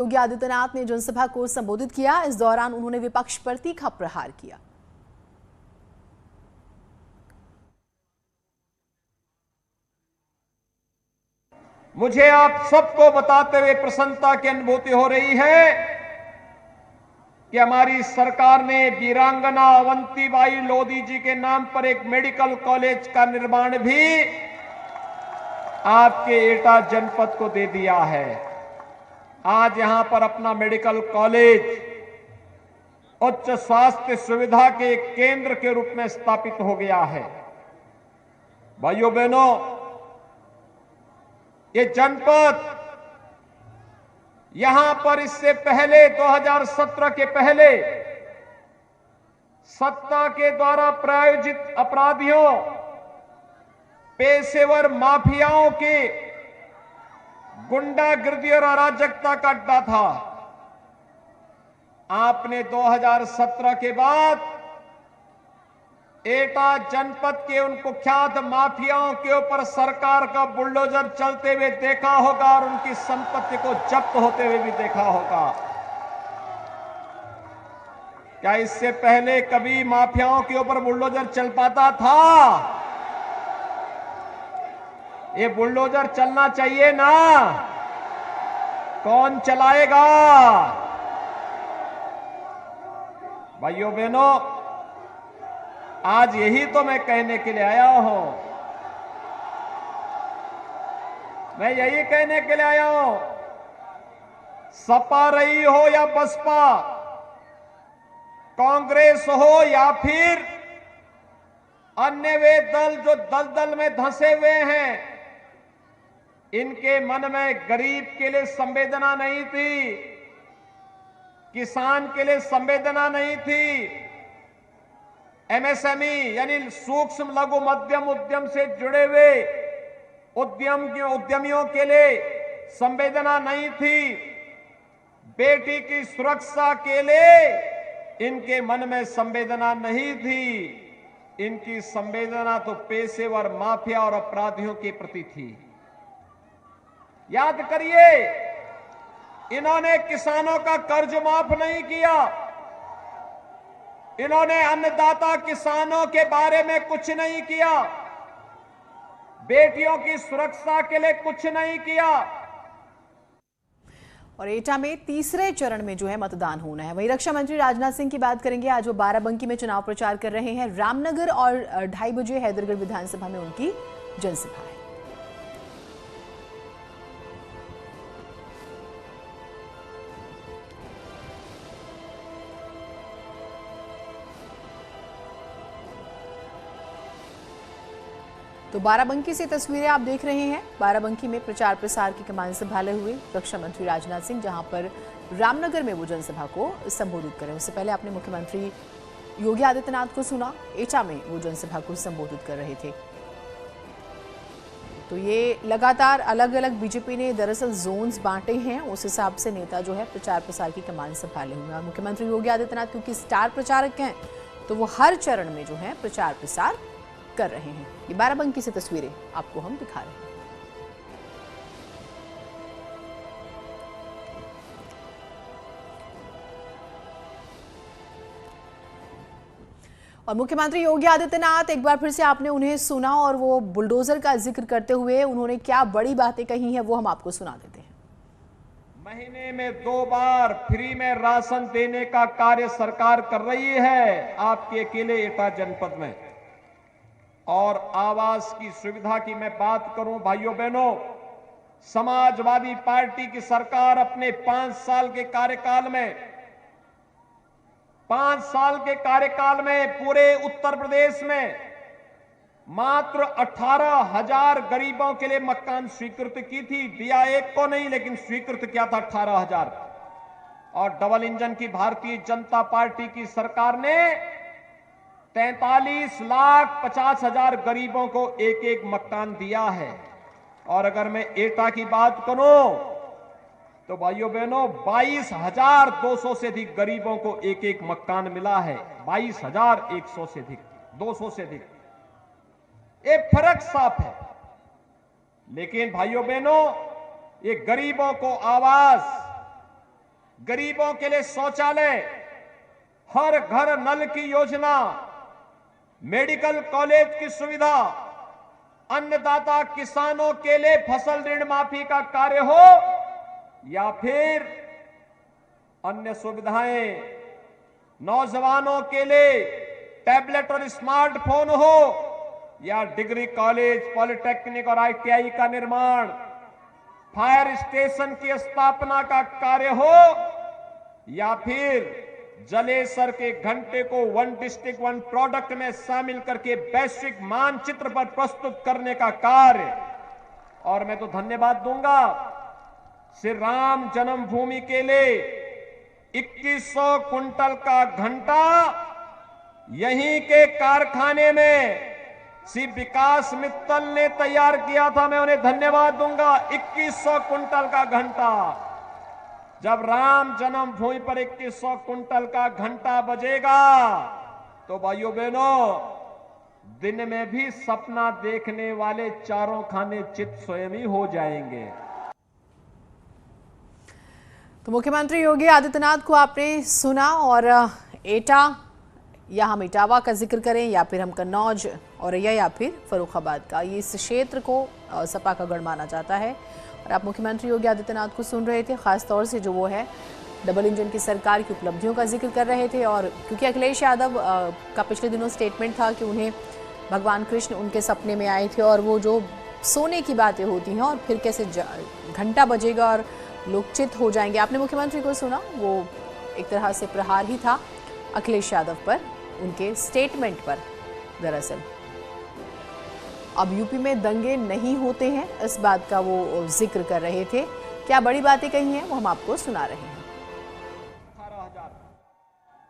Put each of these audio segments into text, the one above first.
योगी आदित्यनाथ ने जनसभा को संबोधित किया। इस दौरान उन्होंने विपक्ष पर तीखा प्रहार किया। मुझे आप सबको बताते हुए प्रसन्नता की अनुभूति हो रही है कि हमारी सरकार ने वीरांगना अवंतीबाई लोधी जी के नाम पर एक मेडिकल कॉलेज का निर्माण भी आपके एटा जनपद को दे दिया है। आज यहां पर अपना मेडिकल कॉलेज उच्च स्वास्थ्य सुविधा के केंद्र के रूप में स्थापित हो गया है। भाइयों बहनों, ये जनपद यहां पर इससे पहले 2017 के पहले सत्ता के द्वारा प्रायोजित अपराधियों, पेशेवर माफियाओं के गुंडागिर्दी और अराजकता का अड्डा था। आपने 2017 के बाद एटा जनपद के उन कुख्यात माफियाओं के ऊपर सरकार का बुलडोजर चलते हुए देखा होगा और उनकी संपत्ति को जब्त होते हुए भी देखा होगा। क्या इससे पहले कभी माफियाओं के ऊपर बुलडोजर चल पाता था? ये बुलडोजर चलना चाहिए ना? कौन चलाएगा? भाइयों बहनों, आज यही तो मैं कहने के लिए आया हूं। मैं यही कहने के लिए आया हूं, सपा रही हो या बसपा, कांग्रेस हो या फिर अन्य वे दल जो दलदल में धंसे हुए हैं, इनके मन में गरीब के लिए संवेदना नहीं थी, किसान के लिए संवेदना नहीं थी, एमएसएमई यानी सूक्ष्म लघु मध्यम उद्यम से जुड़े हुए उद्यमियों के लिए संवेदना नहीं थी, बेटी की सुरक्षा के लिए इनके मन में संवेदना नहीं थी। इनकी संवेदना तो पेशेवर माफिया और अपराधियों के प्रति थी। याद करिए, इन्होंने किसानों का कर्ज माफ नहीं किया, इन्होंने अन्नदाता किसानों के बारे में कुछ नहीं किया, बेटियों की सुरक्षा के लिए कुछ नहीं किया। और एटा में तीसरे चरण में जो है मतदान होना है। वहीं रक्षा मंत्री राजनाथ सिंह की बात करेंगे। आज वो बाराबंकी में चुनाव प्रचार कर रहे हैं। रामनगर और 2:30 बजे हैदरगढ़ विधानसभा में उनकी जनसभा है। तो बाराबंकी से तस्वीरें आप देख रहे हैं। बाराबंकी में प्रचार प्रसार की कमान संभाले हुए रक्षा मंत्री राजनाथ सिंह, जहां पर रामनगर में वो जनसभा को संबोधित करें। उससे पहले आपने मुख्यमंत्री योगी आदित्यनाथ को सुना, एटा में वो जनसभा को संबोधित कर रहे थे। तो ये लगातार अलग अलग बीजेपी ने दरअसल जोन्स बांटे हैं, उस हिसाब से नेता जो है प्रचार प्रसार की कमान संभाले हुए। और मुख्यमंत्री योगी आदित्यनाथ क्योंकि स्टार प्रचारक हैं, तो वो हर चरण में जो है प्रचार प्रसार कर रहे हैं। ये बाराबंकी से तस्वीरें आपको हम दिखा रहे हैं। और मुख्यमंत्री योगी आदित्यनाथ, एक बार फिर से आपने उन्हें सुना और वो बुलडोजर का जिक्र करते हुए उन्होंने क्या बड़ी बातें कही हैं वो हम आपको सुना देते हैं। महीने में 2 बार फ्री में राशन देने का कार्य सरकार कर रही है आपके अकेले एटा जनपद में। और आवास की सुविधा की मैं बात करूं, भाइयों बहनों, समाजवादी पार्टी की सरकार अपने 5 साल के कार्यकाल में पूरे उत्तर प्रदेश में मात्र 18,000 गरीबों के लिए मकान स्वीकृत की थी। दिया एक को नहीं, लेकिन स्वीकृत किया था 18,000। और डबल इंजन की भारतीय जनता पार्टी की सरकार ने 43,50,000 गरीबों को एक एक मकान दिया है। और अगर मैं एटा की बात करूं तो भाइयों बहनों, 22,200 से अधिक गरीबों को एक एक मकान मिला है। 22,100 से अधिक, 200 से अधिक। ये फर्क साफ है। लेकिन भाइयों बहनों, ये गरीबों को आवास, गरीबों के लिए शौचालय, हर घर नल की योजना, मेडिकल कॉलेज की सुविधा, अन्नदाता किसानों के लिए फसल ऋण माफी का कार्य हो या फिर अन्य सुविधाएं, नौजवानों के लिए टैबलेट और स्मार्टफोन हो या डिग्री कॉलेज, पॉलिटेक्निक और आईटीआई का निर्माण, फायर स्टेशन की स्थापना का कार्य हो या फिर जलेसर के घंटे को वन डिस्ट्रिक्ट वन प्रोडक्ट में शामिल करके वैश्विक मानचित्र पर प्रस्तुत करने का कार्य। और मैं तो धन्यवाद दूंगा श्री राम जन्मभूमि के लिए 2100 कुंटल का घंटा यहीं के कारखाने में श्री विकास मित्तल ने तैयार किया था। मैं उन्हें धन्यवाद दूंगा। 2100 कुंटल का घंटा, जब राम जन्मभूमि पर 2100 कुंटल का घंटा बजेगा तो भाइयों बहनों, दिन में भी सपना देखने वाले चारों खाने चित स्वयं ही हो जाएंगे। तो मुख्यमंत्री योगी आदित्यनाथ को आपने सुना, और एटा या हम इटावा का जिक्र करें या फिर हम कन्नौज और या फिर फर्रुखाबाद का, ये इस क्षेत्र को सपा का गढ़ माना जाता है। और आप मुख्यमंत्री योगी आदित्यनाथ को सुन रहे थे, खासतौर से जो वो है डबल इंजन की सरकार की उपलब्धियों का जिक्र कर रहे थे। और क्योंकि अखिलेश यादव का पिछले दिनों स्टेटमेंट था कि उन्हें भगवान कृष्ण उनके सपने में आए थे, और वो जो सोने की बातें होती हैं और फिर कैसे घंटा बजेगा और लोग चित हो जाएंगे। आपने मुख्यमंत्री को सुना, वो एक तरह से प्रहार ही था अखिलेश यादव पर, उनके स्टेटमेंट पर। दरअसल अब यूपी में दंगे नहीं होते हैं, इस बात का वो जिक्र कर रहे थे। क्या बड़ी बातें कही हैं वो हम आपको सुना रहे हैं। 18,000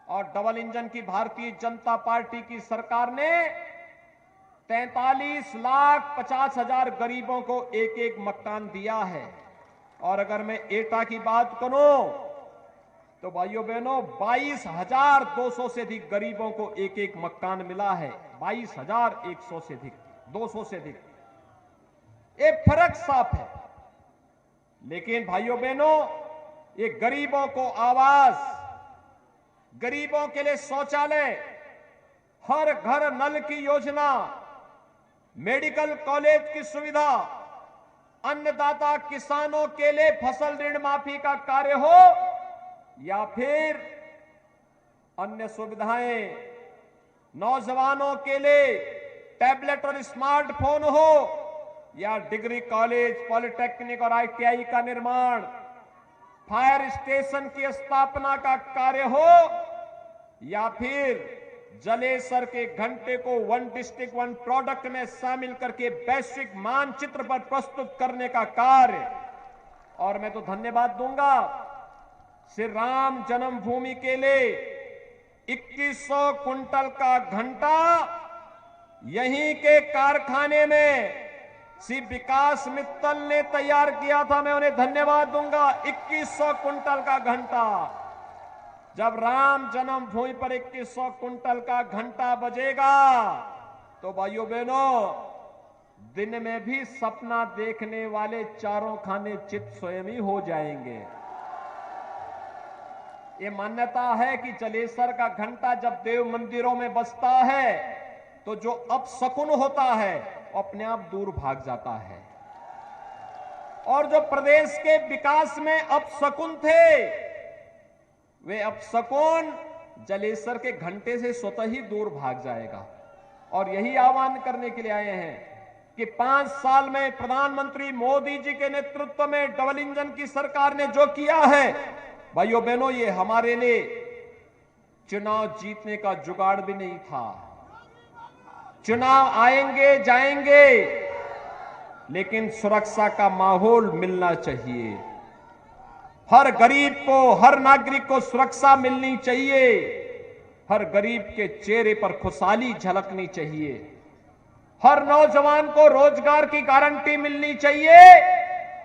और डबल इंजन की भारतीय जनता पार्टी की सरकार ने 43,50,000 गरीबों को एक एक मकान दिया है। और अगर मैं एटा की बात करूं तो भाइयों बहनों 22,200 से अधिक गरीबों को एक एक मकान मिला है। 22,100 से अधिक, 200 से अधिक, एक फर्क साफ है। लेकिन भाइयों बहनों, ये गरीबों को आवास, गरीबों के लिए शौचालय, हर घर नल की योजना, मेडिकल कॉलेज की सुविधा, अन्नदाता किसानों के लिए फसल ऋण माफी का कार्य हो या फिर अन्य सुविधाएं, नौजवानों के लिए टैबलेट और स्मार्टफोन हो या डिग्री कॉलेज, पॉलिटेक्निक और आईटीआई का निर्माण, फायर स्टेशन की स्थापना का कार्य हो या फिर जलेसर के घंटे को वन डिस्ट्रिक्ट वन प्रोडक्ट में शामिल करके वैश्विक मानचित्र पर प्रस्तुत करने का कार्य। और मैं तो धन्यवाद दूंगा श्री राम जन्मभूमि के लिए 2100 कुंटल का घंटा यहीं के कारखाने में श्री विकास मित्तल ने तैयार किया था। मैं उन्हें धन्यवाद दूंगा। 2100 कुंटल का घंटा, जब राम जन्मभूमि पर 2100 कुंटल का घंटा बजेगा तो भाइयों बहनों, दिन में भी सपना देखने वाले चारों खाने चित स्वयं ही हो जाएंगे। ये मान्यता है कि जलेसर का घंटा जब देव मंदिरों में बजता है तो जो अपशकुन होता है वो अपने आप दूर भाग जाता है, और जो प्रदेश के विकास में अपशकुन थे वे अपशकुन जलेसर के घंटे से स्वतः ही दूर भाग जाएगा। और यही आह्वान करने के लिए आए हैं कि 5 साल में प्रधानमंत्री मोदी जी के नेतृत्व में डबल इंजन की सरकार ने जो किया है, भाइयों बहनों, ये हमारे लिए चुनाव जीतने का जुगाड़ भी नहीं था। चुनाव आएंगे जाएंगे, लेकिन सुरक्षा का माहौल मिलना चाहिए। हर गरीब को, हर नागरिक को सुरक्षा मिलनी चाहिए। हर गरीब के चेहरे पर खुशहाली झलकनी चाहिए। हर नौजवान को रोजगार की गारंटी मिलनी चाहिए।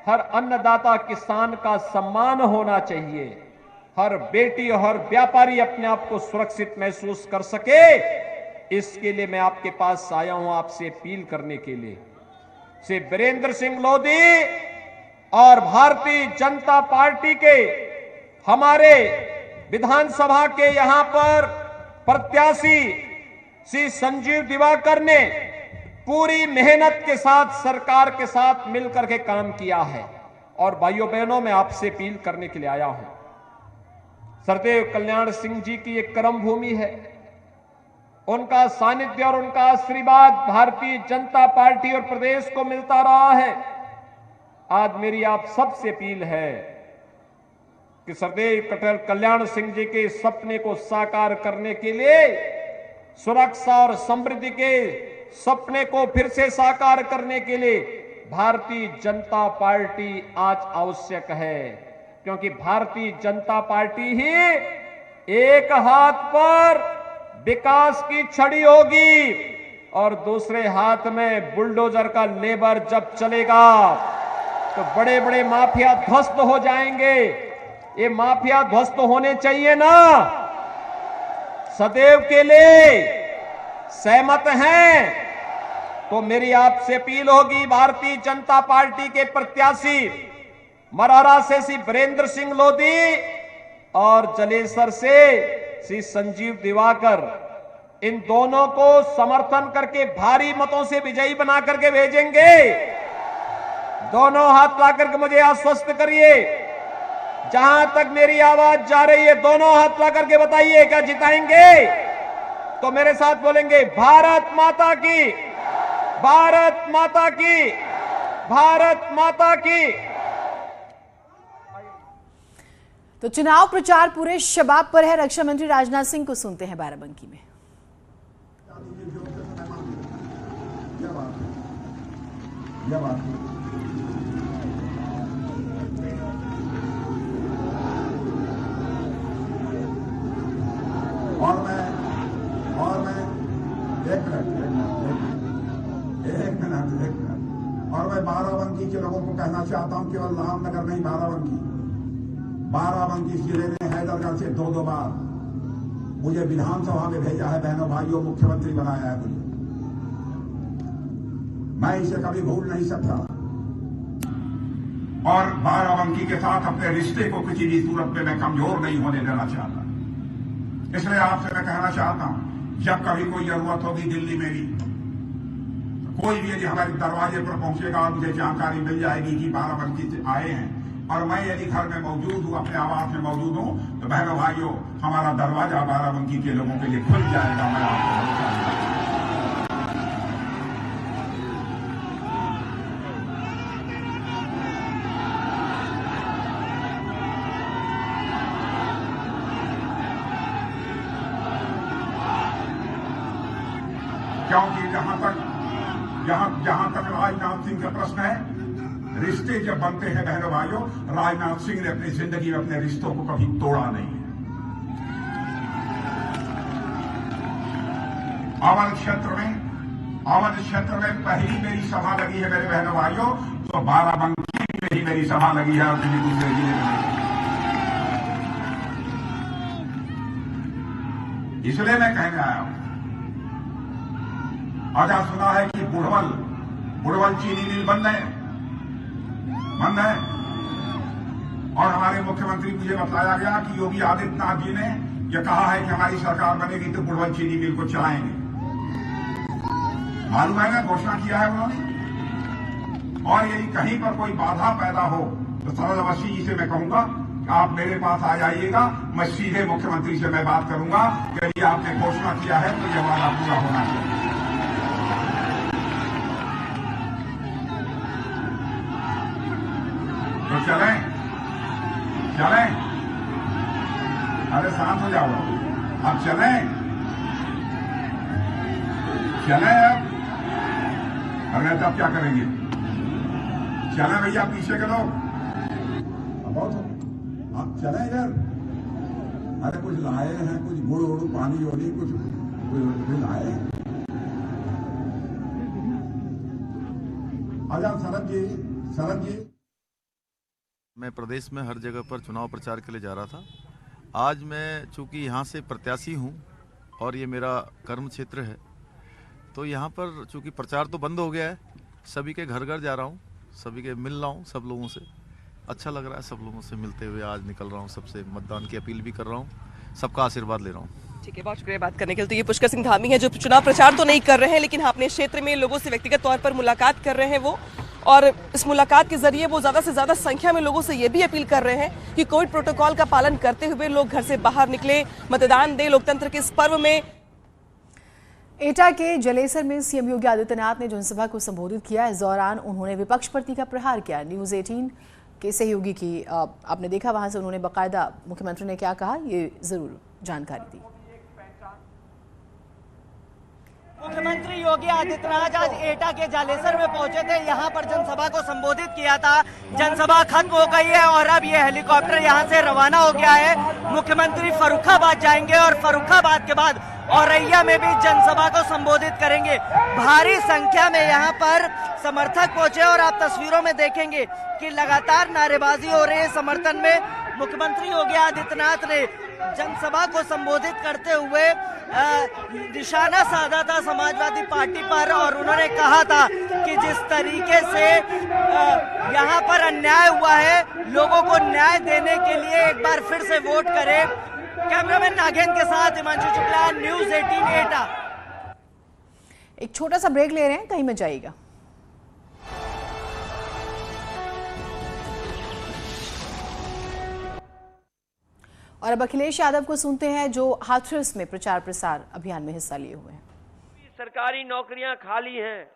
हर अन्नदाता किसान का सम्मान होना चाहिए। हर बेटी और हर व्यापारी अपने आप को सुरक्षित महसूस कर सके, इसके लिए मैं आपके पास आया हूं, आपसे अपील करने के लिए। श्री वीरेंद्र सिंह लोधी और भारतीय जनता पार्टी के हमारे विधानसभा के यहां पर प्रत्याशी श्री संजीव दिवाकर ने पूरी मेहनत के साथ सरकार के साथ मिलकर के काम किया है। और भाइयों बहनों, मैं आपसे अपील करने के लिए आया हूं। सरदेव कल्याण सिंह जी की एक कर्म भूमि है, उनका सानिध्य और उनका आशीर्वाद भारतीय जनता पार्टी और प्रदेश को मिलता रहा है। आज मेरी आप सबसे अपील है कि सरदेव कल्याण सिंह जी के सपने को साकार करने के लिए, सुरक्षा और समृद्धि के सपने को फिर से साकार करने के लिए भारतीय जनता पार्टी आज आवश्यक है। क्योंकि भारतीय जनता पार्टी ही एक हाथ पर विकास की छड़ी होगी और दूसरे हाथ में बुलडोजर का लेबर जब चलेगा तो बड़े बड़े माफिया ध्वस्त हो जाएंगे। ये माफिया ध्वस्त होने चाहिए ना, सदैव के लिए सहमत हैं? तो मेरी आपसे अपील होगी, भारतीय जनता पार्टी के प्रत्याशी मरहरा से श्री वीरेंद्र सिंह लोधी और जलेसर से श्री संजीव दिवाकर, इन दोनों को समर्थन करके भारी मतों से विजयी बना करके भेजेंगे। दोनों हाथ ला करके मुझे आश्वस्त करिए, जहां तक मेरी आवाज जा रही है दोनों हाथ ला करके बताइए, क्या जिताएंगे? तो मेरे साथ बोलेंगे, भारत माता की, भारत माता की, भारत माता की। तो चुनाव प्रचार पूरे शबाब पर है। रक्षा मंत्री राजनाथ सिंह को सुनते हैं बाराबंकी में। और मैं बाराबंकी के लोगों को कहना चाहता हूं, केवल रामनगर नहीं, बाराबंकी जिले ने हैदरगढ़ से 2 बार मुझे विधानसभा में भेजा है। बहनों भाइयों, मुख्यमंत्री बनाया है मुझे, मैं इसे कभी भूल नहीं सकता। और बाराबंकी के साथ अपने रिश्ते को किसी भी सूरत में मैं कमजोर नहीं होने देना चाहता। इसलिए आपसे मैं कहना चाहता हूं, जब कभी कोई जरूरत होगी दिल्ली मेरी, कोई भी यदि हमारे दरवाजे पर पहुंचेगा और मुझे जानकारी मिल जाएगी कि बाराबंकी से आए हैं और मैं यदि घर में मौजूद हूं, अपने आवास में मौजूद हूं, तो बहनों भाइयों, हमारा दरवाजा बाराबंकी के लोगों के लिए खुल जाएगा। मैं आपको क्योंकि जहां तक राजनाथ सिंह का प्रश्न है, रिश्ते जब बनते हैं बहनों भाइयों, राजनाथ सिंह ने अपनी जिंदगी में अपने रिश्तों को कभी तोड़ा नहीं है। अवध क्षेत्र में पहली मेरी सभा लगी है मेरे बहनों भाइयों, तो बाराबंकी में ही मेरी सभा लगी है और किसी दूसरे जिले में नहीं। इसलिए मैं कहने आया हूं, आजा सुना है कि बुढ़वल चीनी मिल बंद है। और हमारे मुख्यमंत्री मुझे बताया गया कि योगी आदित्यनाथ जी ने यह कहा है कि हमारी सरकार बनेगी तो बुढ़वल चीनी मिल को चलाएंगे। मालूम है ना, घोषणा किया है उन्होंने। और यदि कहीं पर कोई बाधा पैदा हो तो सरल अवस्थी जी से मैं कहूंगा कि आप मेरे पास आ जाइएगा, मैं सीधे मुख्यमंत्री से मैं बात करूंगा। यदि आपने घोषणा किया है तो यह वादा पूरा होना चाहिए। तो चलें, अरे शांत हो जाओ, अब चलें अब। अरे तब क्या करेंगे? चलें भैया, पीछे के लोग अब चलें इधर। अरे कुछ लाए हैं, कुछ गुड़ उड़ पानी ओड़ी कुछ लाए हैं। आजाद शरद जी। मैं प्रदेश में हर जगह पर चुनाव प्रचार के लिए जा रहा था। आज मैं चूंकि यहाँ से प्रत्याशी हूँ और ये मेरा कर्म क्षेत्र है, तो यहाँ पर चूंकि प्रचार तो बंद हो गया है, सभी के घर घर जा रहा हूँ, सभी के मिल रहा हूँ सब लोगों से। अच्छा लग रहा है सब लोगों से मिलते हुए। आज निकल रहा हूँ, सबसे मतदान की अपील भी कर रहा हूँ, सबका आशीर्वाद ले रहा हूँ। ठीक है, बहुत शुक्रिया बात करने के लिए। तो ये पुष्कर सिंह धामी है जो चुनाव प्रचार तो नहीं कर रहे हैं, लेकिन अपने क्षेत्र में लोगों से व्यक्तिगत तौर पर मुलाकात कर रहे हैं वो, और इस मुलाकात के जरिए वो ज्यादा से ज्यादा संख्या में लोगों से ये भी अपील कर रहे हैं कि कोविड प्रोटोकॉल का पालन करते हुए लोग घर से बाहर निकले, मतदान दें, लोकतंत्र के इस पर्व में। एटा के जलेसर में सीएम योगी आदित्यनाथ ने जनसभा को संबोधित किया। इस दौरान उन्होंने विपक्ष पर तीखा प्रहार किया। न्यूज 18 के सहयोगी की आपने देखा, वहां से उन्होंने बाकायदा मुख्यमंत्री ने क्या कहा, ये जरूर जानकारी दी। मुख्यमंत्री योगी आदित्यनाथ आज एटा के जालेसर में पहुंचे थे, यहां पर जनसभा को संबोधित किया था। जनसभा खत्म हो गई है और अब ये हेलीकॉप्टर यहां से रवाना हो गया है। मुख्यमंत्री फर्रुखाबाद जाएंगे और फर्रुखाबाद के बाद औरैया में भी जनसभा को संबोधित करेंगे। भारी संख्या में यहां पर समर्थक पहुंचे और आप तस्वीरों में देखेंगे कि लगातार नारेबाजी हो रही है समर्थन में। मुख्यमंत्री योगी आदित्यनाथ ने जनसभा को संबोधित करते हुए निशाना साधा था समाजवादी पार्टी पर, और उन्होंने कहा था कि जिस तरीके से यहाँ पर अन्याय हुआ है, लोगों को न्याय देने के लिए एक बार फिर से वोट करें। कैमरामैन नागेंद्र के साथ हिमांशु शुक्ला, न्यूज 18 एटा। एक छोटा सा ब्रेक ले रहे हैं, कहीं मत जाइएगा। और अब अखिलेश यादव को सुनते हैं जो हाथरस में प्रचार प्रसार अभियान में हिस्सा लिए हुए हैं। सरकारी नौकरियां खाली हैं,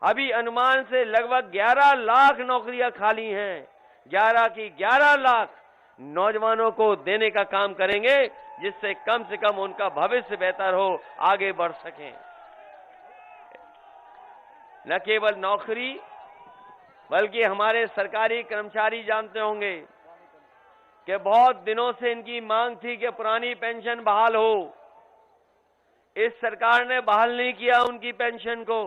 अभी अनुमान से लगभग 11 लाख नौकरियां खाली हैं। 11 की 11 लाख नौजवानों को देने का काम करेंगे, जिससे कम से कम उनका भविष्य बेहतर हो, आगे बढ़ सकें। न केवल नौकरी, बल्कि हमारे सरकारी कर्मचारी जानते होंगे कि बहुत दिनों से इनकी मांग थी कि पुरानी पेंशन बहाल हो। इस सरकार ने बहाल नहीं किया उनकी पेंशन को।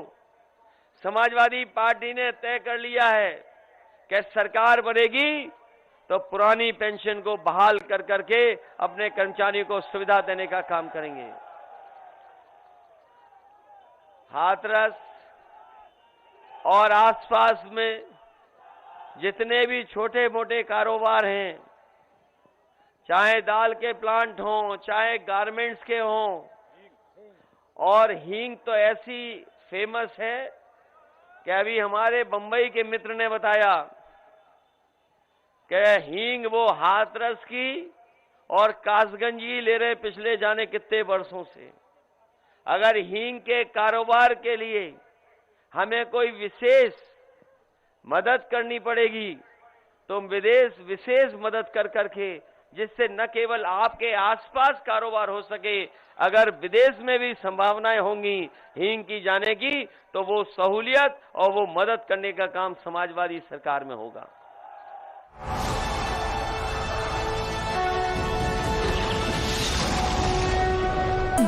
समाजवादी पार्टी ने तय कर लिया है कि सरकार बनेगी तो पुरानी पेंशन को बहाल कर करके अपने कर्मचारियों को सुविधा देने का काम करेंगे। हाथरस और आसपास में जितने भी छोटे मोटे कारोबार हैं, चाहे दाल के प्लांट हों, चाहे गारमेंट्स के हों, और हींग तो ऐसी फेमस है कि अभी हमारे बंबई के मित्र ने बताया कि हींग वो हाथरस की और कासगंज की ले रहे पिछले जाने कितने वर्षों से। अगर हींग के कारोबार के लिए हमें कोई विशेष मदद करनी पड़ेगी तो विदेश विशेष मदद कर करके, जिससे न केवल आपके आसपास कारोबार हो सके, अगर विदेश में भी संभावनाएं होंगी हींग की जाने की, तो वो सहूलियत और वो मदद करने का काम समाजवादी सरकार में होगा।